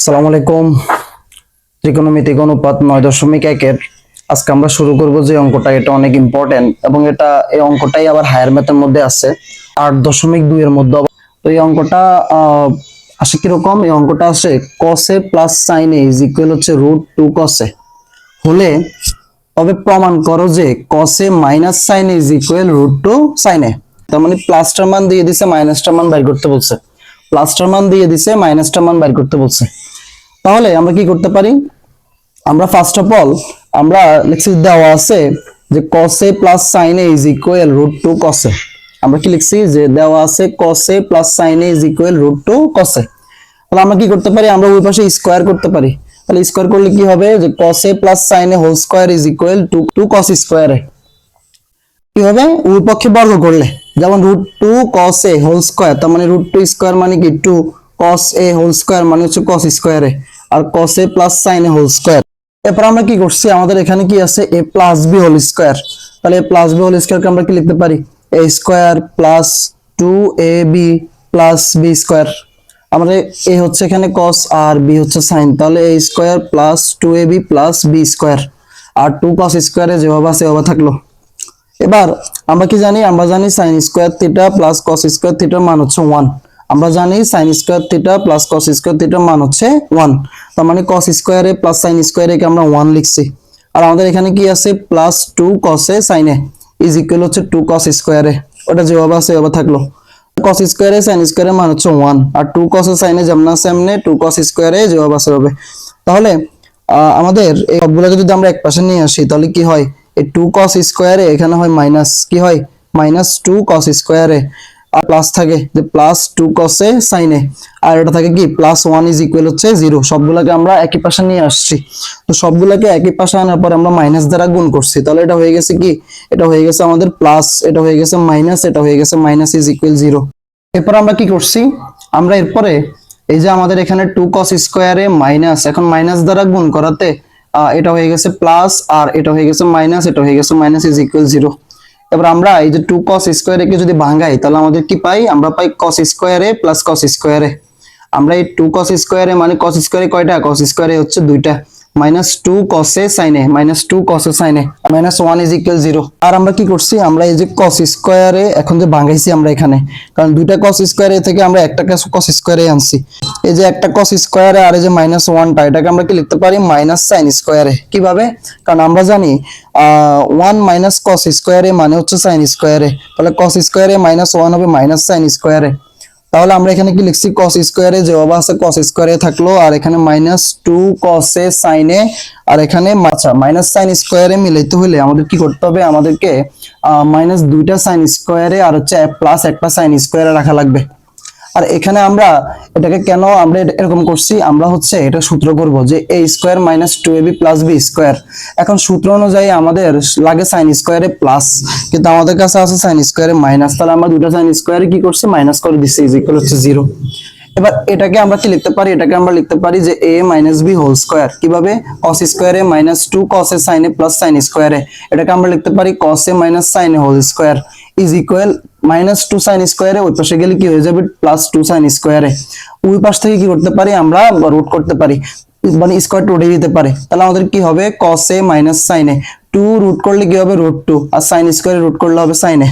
আসসালামু আলাইকুম। ত্রিকোণমিতিক অনুপাত 9.1 আজকে আমরা শুরু করব যে অঙ্কটা, এটা অনেক ইম্পর্টেন্ট এবং এই অঙ্কটাই আবার হায়ার ম্যাথের মধ্যে আছে 8.2 এর মধ্যে। তো এই অঙ্কটা আসে কিরকম, এই অঙ্কটা আসে cos a plus sin a is equal হচ্ছে √2 cos a হলে তবে প্রমাণ করো যে cos a minus sin a is equal √2 sin a। তার মানে প্লাসটার মান দিয়ে দিছে, মাইনাসটার মান বাইর করতে বলছে। প্লাসটার মান দিয়ে দিছে, মাইনাসটার মান বাইর করতে বলছে। তাহলে আমরা কি করতে পারি, আমরা ফার্স্ট অফ অল আমরা লিখছি দেওয়া আছে যে cos a plus sin a is equal √2 cos a। আমরা কি লিখছি যে দেওয়া আছে cos a plus sin a is equal √2 cos a। তাহলে আমরা কি করতে পারি, আমরা ওই পাশে স্কয়ার করতে পারি। তাহলে স্কয়ার করলে কি হবে যে cos a plus sin a whole square is equal to 2 cos square a। কি হবে, উভয় পক্ষে বর্গ করলে যেমন √2 cos a হোল স্কয়ার, তার মানে √2 স্কয়ার মানে কি 2 cos a হোল স্কয়ার মানে হচ্ছে cos স্কয়ার a, আর cos a plus sin a whole square. এরপর আমরা কি করছি, আমাদের এখানে কি আছে a প্লাস b হোল স্কয়ার। তাহলে a প্লাস b হোল স্কয়ারকে আমরা কি লিখতে পারি, a square plus 2ab plus b square. আমাদের a হচ্ছে এখানে cos আর b হচ্ছে sin, তাহলে a square plus 2ab plus b square, আর 2 cos স্কয়ারে যেভাবে আছে সেভাবে থাকলো। এবার আমরা কি জানি, আমরা জানি sin square theta plus cos square থিটার মান হচ্ছে 1। আমরা জানি sin square theta plus cos square থিটার মান হচ্ছে 1। তার মানে cos স্কয়ারে প্লাস sin স্কয়ারে কে আমরা 1 লিখছি। আর আমাদের এখানে কি আছে plus 2 cos a sin a is equal হচ্ছে 2 cos স্কয়ারে, ওটা যেভাবে আছে সেভাবে থাকলো। cos স্কয়ারে sin স্কয়ারের মান হচ্ছে 1, আর 2 cos sin a যেমন আছে এমনি 2 cos স্কয়ারে যেভাবে আছে হবে। তাহলে আমাদের এই সবগুলোকে যদি আমরা একপাশে নিয়ে আসি তাহলে কি হয়, এই 2 cos স্কয়ারে এখানে হয় মাইনাস, কি হয় মাইনাস 2 cos স্কয়ারে, আর প্লাস থাকে যে plus 2 cos a sin a, আর এটা থাকে কি প্লাস 1 ইজ ইকুয়াল হচ্ছে 0। সবগুলোকে আমরা একই পাশে নিয়ে আসছি। তো সবগুলোকে একই পাশে আনার পর আমরা মাইনাস দ্বারা গুণ করছি, তাহলে এটা হয়ে গেছে কি, এটা হয়ে গেছে আমাদের প্লাস, এটা হয়ে গেছে মাইনাস, এটা হয়ে গেছে মাইনাস ইজ ইকুয়াল 0। এরপর আমরা কি করছি, আমরা এরপরে এই যে আমাদের এখানে 2 cos স্কয়ারে মাইনাস, এখন মাইনাস দ্বারা গুণ করাতে এটা হয়ে গেছে প্লাস, আর এটা হয়ে গেছে মাইনাস, এটা হয়ে গেছে মাইনাস ইজ ইকুয়াল 0। এবার আমরা এই যে 2 cos স্কয়ারে কে যদি ভাঙাই তাহলে আমাদের কি পাই, আমরা পাই cos স্কয়ারে প্লাস cos স্কয়ারে। আমরা এই 2 cos স্কয়ারে মানে cos স্কয়ারে কয়টা, cos স্কয়ারে হচ্ছে দুইটা, minus 2 cos a sin a, minus 2 cos a sin a, minus 1 is equal 0। আর আমরা কি করছি, আমরা এই যে cos স্কয়ারে এখন যে ভাঙাইছি আমরা এখানে, কারণ দুইটা cos স্কয়ারে থেকে আমরা একটা cos স্কয়ারে আনছি। এই যে একটা cos স্কয়ারে আর এই যে মাইনাস 1টা, এটাকে আমরা কি লিখতে পারি মাইনাস sin স্কয়ারে। কিভাবে, কারণ আমরা জানি 1 মাইনাস cos স্কয়ারে মানে হচ্ছে sin স্কয়ারে, তাহলে cos স্কয়ারে মাইনাস 1 হবে মাইনাস sin স্কয়ারে। তাহলে আমরা এখানে কি লিখছি cos স্কয়ারে যেভাবে আছে cos স্কয়ারে থাকলো, আর এখানে minus 2 cos a sin a, আর এখানে মাইনাস sin স্কয়ারে মিলাইতে হলে আমাদের কি করতে হবে, আমাদেরকে মাইনাস দুইটা sin স্কয়ারে আর হচ্ছে প্লাস একটা sin স্কয়ারে রাখা লাগবে। আর এখানে আমরা এটাকে কেন আমরা এরকম করছি, আমরা হচ্ছে এটা সূত্র করব যে a square minus 2ab plus b square. এখন সূত্র অনুযায়ী আমাদের লাগে sin স্কয়ারে প্লাস, কিন্তু আমাদের কাছে আছে sin স্কয়ারে মাইনাস, তাহলে আমরা দুটো sin স্কয়ারে কি করছি মাইনাস করে দিচ্ছি ইজ ইকুয়াল হচ্ছে 0। এবার এটাকে আমরা কি লিখতে পারি, এটাকে আমরা লিখতে পারি যে a minus b whole square. কিভাবে, cos স্কয়ারে minus 2 cos a sin a plus sin স্কয়ারে, এটাকে আমরা লিখতে পারি cos a minus sin a whole square is equal minus 2 sin স্কয়ারে, ওই পাশে গেলে কি হয়ে যাবে প্লাস 2 sin স্কয়ারে। ওই পাশ থেকে কি করতে পারি, আমরা রুট করতে পারি, মানে স্কয়ার উঠে দিতে পারে। তাহলে আমাদের কি হবে cos a minus sin a, 2 root করলে কি হবে √2, আর sin স্কয়ারে রুট করলে হবে sin a।